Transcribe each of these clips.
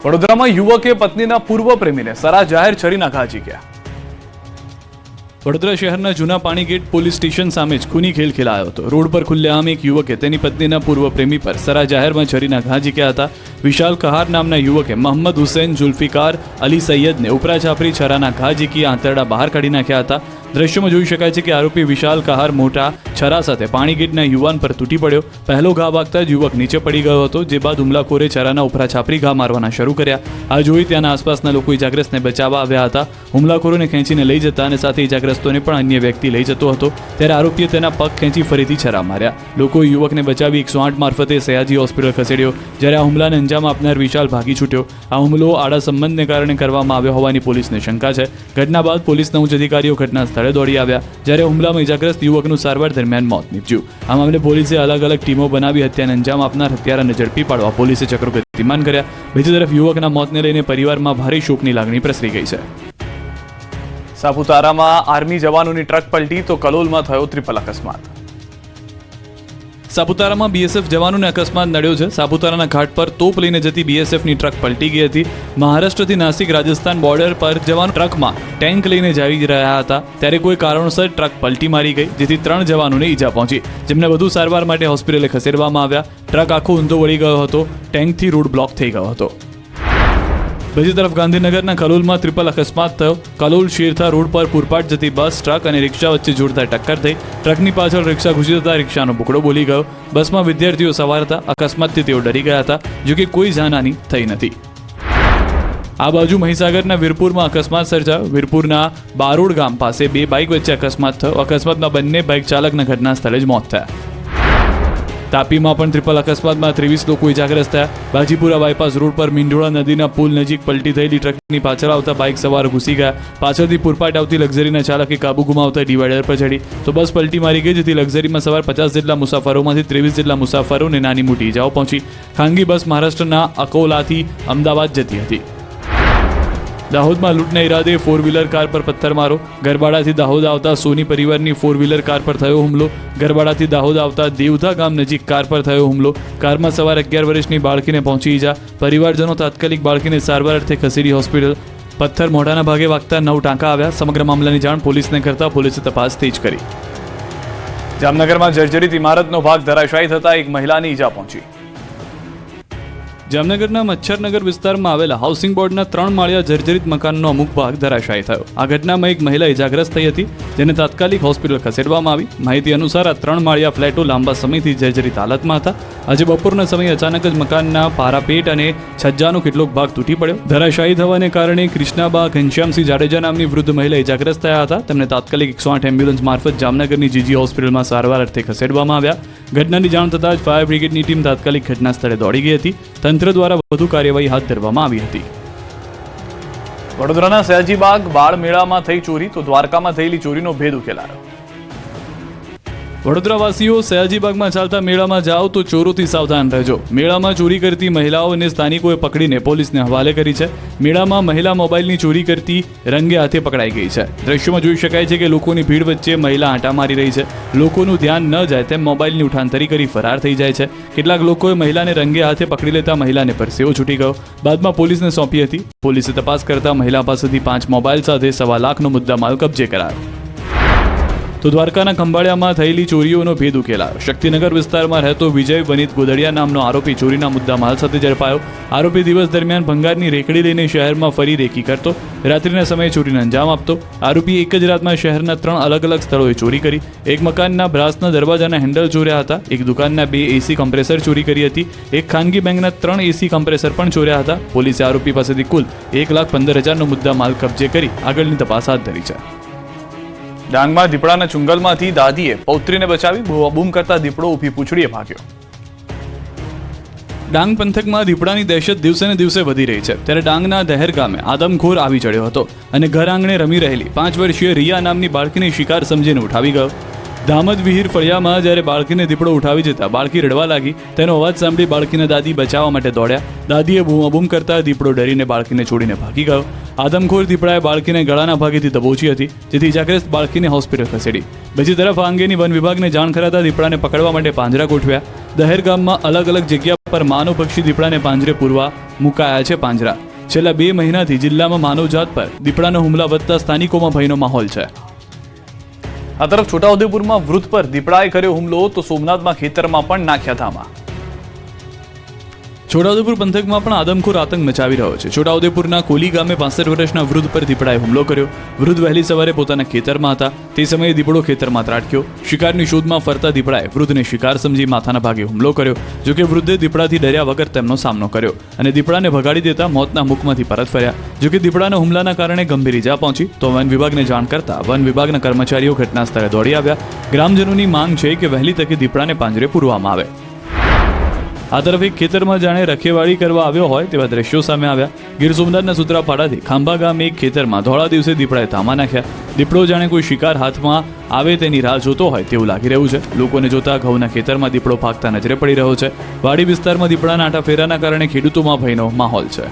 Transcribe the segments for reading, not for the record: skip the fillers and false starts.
વડોદરામાં યુવકે પત્નીના પૂર્વ પ્રેમીને સરા જાહેર છરીના ઘા ઝીક્યા। વડોદરા શહેરના જૂના પાણીગેટ પોલીસ સ્ટેશન સામે જ ખૂની ખેલ ખેલાયો હતો। રોડ પર ખુલ્લેઆમ એક યુવકે તેની પત્નીના પૂર્વ પ્રેમી પર સરા જાહેરમાં છરીના ઘા ઝીક્યા હતા। વિશાલ કહાર નામના યુવકે મોહમ્મદ હુસૈન જુલ્ફિકાર અલી સૈયદને ઉપરા છાપરી છરાના ઘા ઝીકી આંતરડા બહાર કાઢી નાખ્યા હતા। દ્રશ્યમાં જોઈ શકાય છે કે આરોપી વિશાલ કહાર મોટા છરા સાથે પાણીગેટના યુવાન પર તૂટી પડ્યો। પહેલો ઘા વાગતા જ યુવક નીચે પડી ગયો હતો, જે બાદ હુમલાખોરે છરાના ઉપરા છાપરી ઘા મારવાના શરૂ કર્યા। આ જોઈ ત્યાંના આસપાસના લોકો ઇજાગ્રસ્તને બચાવવા આવ્યા હતા। હુમલાખોરોને ખેંચીને લઈ જતા અને સાથે ઇજાગ્રસ્તોને પણ અન્ય વ્યક્તિ લઈ જતો હતો, ત્યારે આરોપીએ તેના પગ ખેંચી ફરીથી છરા માર્યા। લોકોએ યુવકને બચાવી 108 મારફતે સયાજી હોસ્પિટલ ખસેડ્યો, જ્યારે આ હુમલાને અંજામ આપનાર વિશાલ ભાગી છૂટ્યો। આ હુમલો આડા સંબંધને કારણે કરવામાં આવ્યો હોવાની પોલીસને શંકા છે। ઘટના બાદ પોલીસના ઉચ્ચ અધિકારીઓ ઘટના સ્થળે દોડી આવ્યા, જ્યારે હુમલામાં ઇજાગ્રસ્ત યુવકનું સારવાર દરમિયાન મોત નીપજ્યું। આ મામલે પોલીસે અલગ અલગ ટીમો બનાવી હત્યાને અંજામ આપનાર હત્યારાને ઝડપી પાડવા પોલીસે ચક્રો ગતિમાન કર્યા। બીજી તરફ યુવકના મોતને લઈને પરિવારમાં ભારે શોકની લાગણી પ્રસરી ગઈ છે। સાપુતારામાં આર્મી જવાનોની ટ્રક પલટી તો કલોલમાં થયો ટ્રિપલ અકસ્માત। સાપુતારામાં બીએસએફ જવાનોને અકસ્માત નડ્યો છે। સાપુતારાના ઘાટ પર તોપ લઈને જતી બીએસએફની ટ્રક પલટી ગઈ હતી। મહારાષ્ટ્રથી નાસિક રાજસ્થાન બોર્ડર પર જવાન ટ્રકમાં ટેન્ક લઈને જઈ રહ્યા હતા, ત્યારે કોઈ કારણોસર ટ્રક પલટી મારી ગઈ, જેથી 3 જવાનોને ઈજા પહોંચી, જેમને વધુ સારવાર માટે હોસ્પિટલે ખસેડવામાં આવ્યા। ટ્રક આખો ઊંધો વળી ગયો હતો, ટેન્કથી રોડ બ્લોક થઈ ગયો હતો। બીજી તરફ ગાંધીનગરના કલોલમાં ટ્રિપલ અકસ્માત થયો। કલોલ શેરથા રોડ પર પૂરપાટ જતી બસ, ટ્રક અને રિક્ષા વચ્ચે જોરદાર ટક્કર થઈ। ટ્રકની પાછળ રિક્ષા ઘૂસી જતા રિક્ષાનો બુકડો બોલી ગયો। બસમાં વિદ્યાર્થીઓ સવાર હતા। અકસ્માતથી તેઓ ડરી ગયા હતા, જોકે કોઈ જાનહાની થઈ નથી। આ બાજુ મહીસાગરના વીરપુરમાં અકસ્માત સર્જાયો। વીરપુરના બારોડ ગામ પાસે 2 બાઇક વચ્ચે અકસ્માત થયો। અકસ્માતમાં બંને બાઇક ચાલકના ઘટના સ્થળે જ મોત થયા। તાપીમાં પણ ટ્રિપલ અકસ્માતમાં 23 લોકો ઇજાગ્રસ્ત થયા। બાજીપુરા બાયપાસ રોડ પર મીંઢોળા નદીના પુલ નજીક પલટી થયેલી ટ્રકની પાછળ આવતા બાઇક સવાર ઘૂસી ગયા। પાછળથી પૂરપાટ આવતી લક્ઝરીના ચાલકે કાબુ ગુમાવતા ડિવાઈડર પર ચડી તો બસ પલટી મારી ગઈ, જેથી લક્ઝરીમાં સવાર 50 જેટલા મુસાફરોમાંથી 23 જેટલા મુસાફરોને નાની મોટી ઇજાઓ પહોંચી। ખાનગી બસ મહારાષ્ટ્રના અકોલાથી અમદાવાદ જતી હતી। દાહોદમાં લૂંટના ઈરાદે 4 વ્હીલર કાર પર પથ્થરમારો। ગરબાડાથી દાહોદ આવતા સોની પરિવારની 4 વ્હીલર કાર પર થયો હુમલો। ગરબાડાથી દાહોદ આવતા દેવધા ગામ નજીક કાર પર થયો હુમલો। કારમાં સવાર 11 વર્ષની બાળકીને પહોંચી ઈજા। પરિવારજનો તાત્કાલિક બાળકીને સારવાર અર્થે ખસેડી હોસ્પિટલ। પથ્થર મોઢાના ભાગે વાગતા 9 ટાંકા આવ્યા। સમગ્ર મામલાની જાણ પોલીસને કરતા પોલીસે તપાસ તેજ કરી। જામનગરમાં જર્જરિત ઇમારતનો ભાગ ધરાશાયી થતા એક મહિલાની ઈજા પહોંચી। જામનગરના મચ્છરનગર વિસ્તારમાં આવેલા હાઉસિંગ બોર્ડના 3 માળિયા જર્જરિત મકાનનો અમુક ભાગ ધરાશાયી થયો। આ ઘટનામાં એક મહિલા ઇજાગ્રસ્ત થઈ હતી, જેને તાત્કાલિક હોસ્પિટલ ખસેડવામાં આવી। માહિતી અનુસાર આ 3 માળિયા ફ્લેટો લાંબા સમયથી જર્જરિત હાલતમાં હતા। આજે બપોરના સમયે અચાનક જ મકાનના પારાપેટ અને છજ્જાનો કેટલોક ભાગ તૂટી પડ્યો। ધરાશાયી થવાને કારણે કૃષ્ણાબા ઘનશ્યામસિંહ જાડેજા નામની વૃદ્ધ મહિલા ઇજાગ્રસ્ત થયા હતા। તેમને તાત્કાલિક 108 એમ્બ્યુલન્સ મારફત જામનગરની જીજી હોસ્પિટલમાં સારવાર અર્થે ખસેડવામાં આવ્યા। ઘટનાની જાણ થતાં જ ફાયર બ્રિગેડની ટીમ તાત્કાલિક ઘટના સ્થળે દોડી ગઈ હતી। તંત્ર દ્વારા વધુ કાર્યવાહી હાથ ધરવામાં આવી હતી। વડોદરાના સયાજીબાગ બાળ મેળામાં થઈ ચોરી તો દ્વારકામાં થયેલી ચોરીનો ભેદ ઉકેલાયો। વડોદરાવાસીઓ સયાજીબાગમાં ચાલતા મેળામાં જાઓ તો ચોરોથી સાવધાન રહેજો। મેળામાં ચોરી કરતી મહિલાઓને સ્થાનિકોએ પકડીને પોલીસને હવાલે કરી છે। મેળામાં મહિલા મોબાઈલની ચોરી કરતી રંગે હાથે પકડાઈ ગઈ છે। દ્રશ્યોમાં જોઈ શકાય છે કે લોકોની ભીડ વચ્ચે મહિલા આંટા મારી રહી છે। લોકોનું ધ્યાન ન જાય તેમ મોબાઈલની ઉઠાંતરી કરી ફરાર થઈ જાય છે। કેટલાક લોકોએ મહિલાને રંગે હાથે પકડી લેતા મહિલાને પરસેવો છૂટી ગયો। બાદમાં પોલીસને સોંપી હતી। પોલીસે તપાસ કરતા મહિલા પાસેથી 5 મોબાઈલ સાથે 1.25 લાખનો મુદ્દામાલ કબજે કરાયો। તો દ્વારકાના ખંભાળિયામાં થયેલી ચોરીઓનો ભેદ ઉકેલાયો। શક્તિનગર વિસ્તારમાં રહેતો વિજય વનિત ગોદડિયા નામનો આરોપી ચોરીના મુદ્દામાલ સાથે ઝડપાયો। આરોપી દિવસ દરમિયાન ભંગારની રેકડી લઈને શહેરમાં ફરી રેકી કરતો, રાત્રિના સમયે ચોરીને અંજામ આપતો। આરોપી એક જ રાતમાં શહેરના 3 અલગ અલગ સ્થળોએ ચોરી કરી। એક મકાનના બ્રાસના દરવાજાના હેન્ડલ ચોર્યા હતા। એક દુકાનના 2 એસી કમ્પ્રેસર ચોરી કરી હતી। એક ખાનગી બેંકના 3 એસી કમ્પ્રેસર પણ ચોર્યા હતા। પોલીસે આરોપી પાસેથી કુલ 1,15,000નો મુદ્દામાલ કબજે કરી આગળની તપાસ હાથ ધરી છે। ડાંગમાં દીપડાના ચુંગલમાંથી દાદીએ પૌત્રીને બચાવી બૂમ કરતા દીપડો ઊભી પૂંછડીએ ભાગ્યો। ડાંગ પંથકમાં દીપડાની દહેશત દિવસે ને દિવસે વધી રહી છે, ત્યારે ડાંગના દહેર ગામે આદમખોર આવી ચડ્યો હતો અને ઘર આંગણે રમી રહેલી 5 વર્ષીય રિયા નામની બાળકીને શિકાર સમજીને ઉઠાવી ગયો। ધામદ વિહીર ફળિયામાં જ્યારે બાળકીને દીપડો ઉઠાવી જતા બાળકી રડવા લાગી, તેનો અવાજ સાંભળી બાળકીના દાદી બચાવવા માટે દોડ્યા। દાદીએ બૂમાબૂમ કરતા દીપડો ડરીને બાળકીને છોડીને ભાગી ગયો। આદમખોર દીપડાએ બાળકીને ગળાના ભાગેથી દબોચી હતી, જેથી ઇજાગ્રસ્ત બાળકીને હોસ્પિટલ ખસેડી। બીજી તરફ આ અંગેની વન વિભાગને જાણ કરાતા દીપડાને પકડવા માટે પાંજરા ગોઠવ્યા। દહેર ગામમાં અલગ અલગ જગ્યા પર માનવ પક્ષી દીપડાને પાંજરે પૂરવા મુકાયા છે પાંજરા. છેલ્લા 2 મહિનાથી જિલ્લામાં માનવજાત પર દીપડાના હુમલા વધતા સ્થાનિકોમાં ભયનો માહોલ છે. આ તરફ છોટાઉદેપુરમાં વૃદ્ધ પર દીપડાએ કર્યો હુમલો તો સોમનાથમાં ખેતરમાં પણ નાખ્યા ધામા. છોટાઉદેપુર પંથકમાં પણ આદમખોર આતંક મચાવી રહ્યો છે. છોટાઉદેપુરના કોલી ગામે 65 વર્ષના વૃદ્ધ પર દીપડાએ હુમલો કર્યો. વૃદ્ધ વહેલી સવારે પોતાના ખેતરમાં હતા. તે સમયે દીપડો ખેતરમાં ત્રાટક્યો. શિકારની શોધમાં ફરતા દીપડાએ વૃદ્ધને શિકાર સમજી માથાના ભાગે હુમલો કર્યો. જોકે વૃદ્ધે દીપડાથી ડર્યા વગર તેમનો સામનો કર્યો અને દીપડાને ભગાડી દેતા મોતના મુખમાંથી પરત ફર્યા. જોકે દીપડાના હુમલાના કારણે ગંભીર ઈજા પહોંચી તો વન વિભાગને જાણ કરતા વન વિભાગના કર્મચારીઓ ઘટના સ્થળે દોડી આવ્યા. ગ્રામજનોની માંગ છે કે વહેલી તકે દીપડાને પાંજરે પૂરવામાં આવે. આ તરફ એક ખેતરમાં જાણે રખેવાળી કરવા આવ્યો હોય તેવા દ્રશ્યો સામે આવ્યા. ગીર સોમનાથના સૂત્રાપાડાથી ખાંભા ગામે એક ખેતરમાં ધોળા દિવસે દીપડાએ ધામા નાખ્યા. દીપડો જાણે કોઈ શિકાર હાથમાં આવે તેની રાહ જોતો હોય તેવું લાગી રહ્યું છે. લોકોને જોતા ઘઉંના ખેતરમાં દીપડો ભાગતા નજરે પડી રહ્યો છે. વાડી વિસ્તારમાં દીપડાના આંટાફેરાના કારણે ખેડૂતોમાં ભયનો માહોલ છે.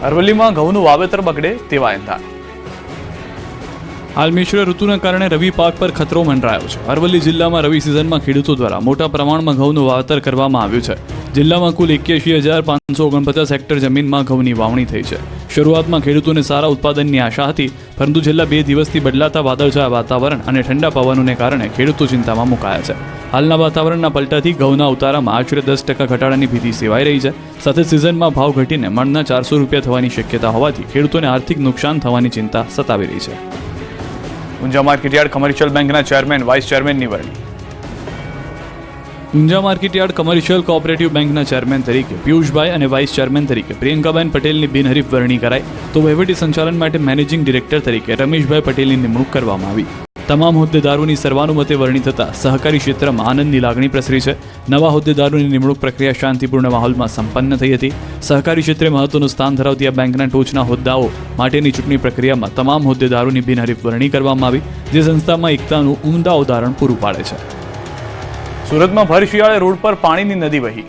અરવલ્લીમાં ઘઉંનું વાવેતર બગડે તેવા એંધાણ. હાલ મિશ્ર ઋતુના કારણે રવિ પાક પર ખતરો મંડરાયો છે. અરવલ્લી જિલ્લામાં રવિ સિઝનમાં ખેડૂતો દ્વારા મોટા પ્રમાણમાં ઘઉંનું વાવેતર કરવામાં આવ્યું છે. જિલ્લામાં કુલ 81,549 હેક્ટર જમીનમાં ઘઉંની વાવણી થઈ છે. શરૂઆતમાં ખેડૂતોને સારા ઉત્પાદનની આશા હતી, પરંતુ છેલ્લા 2 દિવસથી બદલાતા વાદળછાયા વાતાવરણ અને ઠંડા પવનોને કારણે ખેડૂતો ચિંતામાં મુકાયા છે. હાલના વાતાવરણના પલટાથી ઘઉંના ઉતારામાં આશરે 10% ઘટાડાની ભીતિ સેવાઈ રહી છે. સાથે સિઝનમાં ભાવ ઘટીને મણના 400 રૂપિયા થવાની શક્યતા હોવાથી ખેડૂતોને આર્થિક નુકસાન થવાની ચિંતા સતાવી રહી છે. ઊંઝા માર્કેટયાર્ડ કમર્શિયલ બેંકના ચેરમેન વાઇસ ચેરમેનની વરણી. ઊંઝા માર્કેટયાર્ડ કમર્શિયલ કોઓપરેટિવ બેંકના ચેરમેન તરીકે પિયુષભાઈ અને વાઇસ ચેરમેન તરીકે પ્રિયંકાબેન પટેલની બિનહરીફ વરણી કરાઈ તો વહીવટી સંચાલન માટે મેનેજિંગ ડિરેક્ટર તરીકે રમેશભાઈ પટેલની નિમણૂક કરવામાં આવી. તમામ હોદ્દેદારોની સર્વાનુમતે વરણી થતાં સહકારી ક્ષેત્રમાં આનંદની લાગણી પ્રસરી છે. નવા હોદ્દેદારોની નિમણૂક પ્રક્રિયા શાંતિપૂર્ણ માહોલમાં સંપન્ન થઈ હતી. સહકારી ક્ષેત્રે મહત્વનું સ્થાન ધરાવતી આ બેંકના ટોચના હોદ્દાઓ માટેની ચૂંટણી પ્રક્રિયામાં તમામ હોદ્દેદારોની બિનહરીફ વરણી કરવામાં આવી, જે સંસ્થામાં એકતાનું ઉમદા ઉદાહરણ પૂરું પાડે છે. સુરતમાં ભર શિયાળે રોડ પર પાણીની નદી વહી.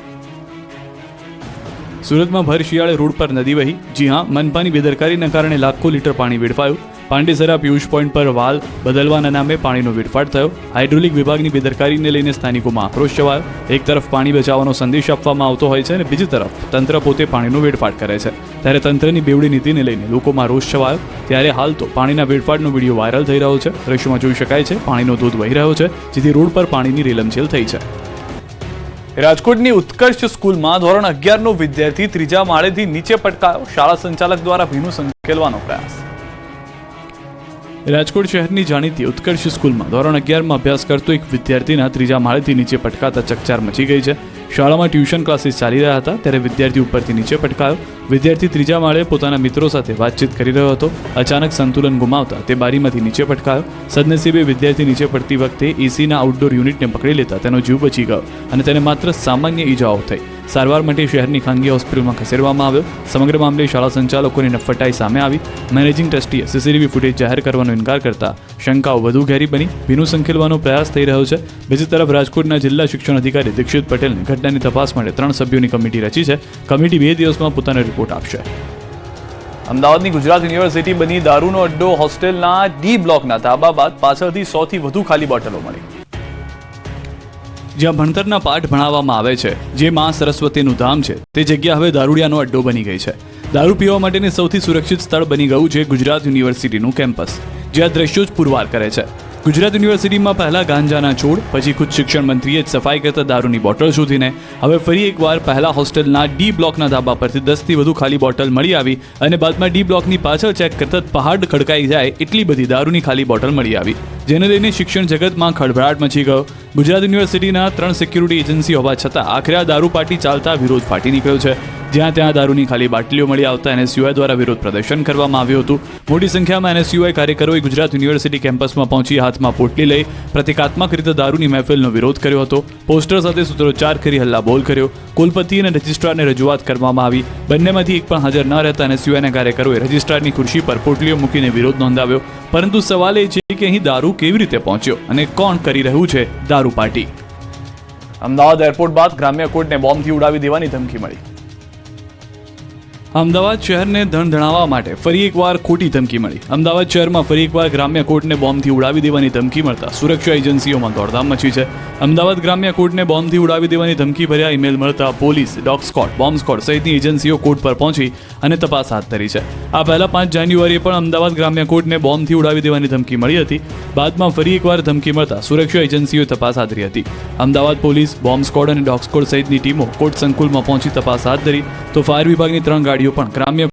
સુરતમાં ભર શિયાળે રોડ પર નદી વહી. જી હા, મનપાની બેદરકારીના કારણે લાખો લીટર પાણી વેડફાયું. પાંડેસરા પિયુષ પોઈન્ટ પર વાલ બદલવાના નામે પાણીનો વેડફાટ થયો. હાઇડ્રોલિક વિભાગની બેદરકારીને લઈને સ્થાનિકોમાં આક્રોશ છવાયો. એક તરફ પાણી બચાવવાનો સંદેશ આપવામાં આવતો હોય છે અને બીજી તરફ તંત્ર પોતે પાણીનો વેડફાટ કરે છે. ત્યારે તંત્રની બેવડી નીતિને લઈને લોકોમાં રોષ છવાયો. ત્યારે હાલ તો પાણીના વેડફાટનો વિડીયો વાયરલ થઈ રહ્યો છે. દ્રશ્યોમાં જોઈ શકાય છે પાણીનો ધોધ વહી રહ્યો છે, જેથી રોડ પર પાણીની રેલમછેલ થઈ છે. રાજકોટની ઉત્કર્ષ સ્કૂલમાં ધોરણ 11નો વિદ્યાર્થી 3જા માળેથી નીચે પટકાયો. શાળા સંચાલક દ્વારા ભીનું સંકેલવાનો પ્રયાસ. રાજકોટ શહેરની જાણીતી ઉત્કર્ષ સ્કૂલમાં ધોરણ 11માં અભ્યાસ કરતો એક વિદ્યાર્થીના 3જા માળેથી નીચે પટકાતા ચકચાર મચી ગઈ છે. શાળામાં ટ્યુશન ક્લાસીસ ચાલી રહ્યા હતા ત્યારે વિદ્યાર્થી ઉપરથી નીચે પટકાયો. વિદ્યાર્થી 3જા માળે પોતાના મિત્રો સાથે વાતચીત કરી રહ્યો હતો. અચાનક સંતુલન ગુમાવતા તે બારીમાંથી નીચે પટકાયો. સદનસીબે વિદ્યાર્થી નીચે પડતી વખતે એસીના આઉટડોર યુનિટને પકડી લેતા તેનો જીવ બચી ગયો અને તેને માત્ર સામાન્ય ઈજાઓ થઈ. સારવાર માટે શહેરની ખાનગી હોસ્પિટલમાં ખસેડવામાં આવ્યો. સમગ્ર મામલે શાળા સંચાલકોની નફટાઈ સામે આવી. મેનેજિંગ ટ્રસ્ટીએ સીસીટીવી ફૂટેજ જાહેર કરવાનો ઇનકાર કરતા શંકાઓ વધુ ઘેરી બની. ભીનું સંકેલવાનો પ્રયાસ થઈ રહ્યો છે. બીજી તરફ રાજકોટના જિલ્લા શિક્ષણ અધિકારી દીક્ષિત પટેલને ઘટનાની તપાસ માટે 3 સભ્યોની કમિટી રચી છે. કમિટી 2 દિવસમાં પોતાનો રિપોર્ટ આપશે. અમદાવાદની ગુજરાત યુનિવર્સિટી બની દારૂનો અડ્ડો. હોસ્ટેલના ડી બ્લોકના ધાબા બાદ પાછળથી 100થી વધુ ખાલી બોટલો મળી. જ્યાં ભણતરના પાઠ ભણાવવામાં આવે છે, જે માં સરસ્વતીનું ધામ છે, તે જગ્યા હવે દારૂડિયાનો અડ્ડો બની ગઈ છે. દારૂ પીવા માટેની સૌથી સુરક્ષિત સ્થળ બની ગયું છે ગુજરાત યુનિવર્સિટીનું કેમ્પસ, જે આ દ્રશ્યો જ પુરવાર કરે છે. ગુજરાત યુનિવર્સિટીમાં પહેલા ગાંજાના છોડ, પછી ખુદ શિક્ષણ મંત્રીએ જ સફાઈ કરતા દારૂની બોટલ શોધીને હવે ફરી એકવાર પહેલા હોસ્ટેલના ડી બ્લોકના ધાબા પરથી 10થી વધુ ખાલી બોટલ મળી આવી અને બાદમાં ડી બ્લોકની પાછળ ચેક કરતા પહાડ ખડકાઈ જાય એટલી બધી દારૂની ખાલી બોટલ મળી આવી, જેને લઈને શિક્ષણ જગતમાં ખળભળાટ મચી ગયો. ગુજરાત યુનિવર્સિટીના 3 સિક્યુરિટી એજન્સી હોવા છતાં આખરે આ દારૂ પાર્ટી ચાલતા વિરોધ ફાટી નીકળ્યો છે. જ્યાં ત્યાં દારૂની ખાલી બાટલીઓ મળી આવતા એનએસયુઆઈ દ્વારા વિરોધ પ્રદર્શન કરવામાં આવ્યું હતું. મોટી સંખ્યામાં એનએસયુઆઈ કાર્યકરોએ ગુજરાત યુનિવર્સિટી કેમ્પસમાં પહોંચી હાથમાં પોટલી લઈ પ્રતિકાત્મક રીતે દારૂની મહેફિલનો વિરોધ કર્યો હતો. પોસ્ટર સાથે સૂત્રોચ્ચાર કરી હલ્લાબોલ કર્યો. કુલપતિ અને રજિસ્ટ્રારને રજૂઆત કરવામાં આવી. બંનેમાંથી એક પણ હાજર ન રહેતા એનએસયુઆઈના કાર્યકરોએ રજિસ્ટ્રારની ખુરશી પર પોટલીઓ મૂકીને વિરોધ નોંધાવ્યો. પરંતુ સવાલ એ છે કે અહીં દારૂ કેવી રીતે પહોંચ્યો અને કોણ કરી રહ્યું છે દારૂ પાર્ટી. અમદાવાદ એરપોર્ટ બાદ ગ્રામ્ય કોર્ટને બોમ્બથી ઉડાવી દેવાની ધમકી મળી. અમદાવાદ શહેરને ધણધણાવવા માટે ફરી એકવાર ખોટી ધમકી મળી. અમદાવાદ શહેરમાં ફરી એકવાર ગ્રામ્ય કોર્ટને બોમ્બથી ઉડાવી દેવાની ધમકી મળતા સુરક્ષા એજન્સીઓમાં દોડધામ મચી છે. અમદાવાદ ગ્રામ્ય કોર્ટને બોમ્બથી ઉડાવી દેવાની ધમકી ભર્યા ઈમેલ મળતા police, dog squad, bomb squad સહિતની એજન્સીઓ કોર્ટ પર પહોંચી અને તપાસ હાથ ધરી છે. આ પહેલા 5 જાન્યુઆરીએ પણ અમદાવાદ ગ્રામ્ય કોર્ટને બોમ્બથી ઉડાવી દેવાની ધમકી મળી હતી. બાદમાં ફરી એકવાર ધમકી મળતા સુરક્ષા એજન્સીઓએ તપાસ હાથ ધરી હતી. અમદાવાદ પોલીસ, બોમ્બ સ્ક્વોડ અને ડોગ સ્ક્વોડ સહિતની ટીમો કોર્ટ સંકુલમાં પહોંચી તપાસ હાથ ધરી તો ફાયર વિભાગની 3 ગાડીઓ પણ ગ્રામ્ય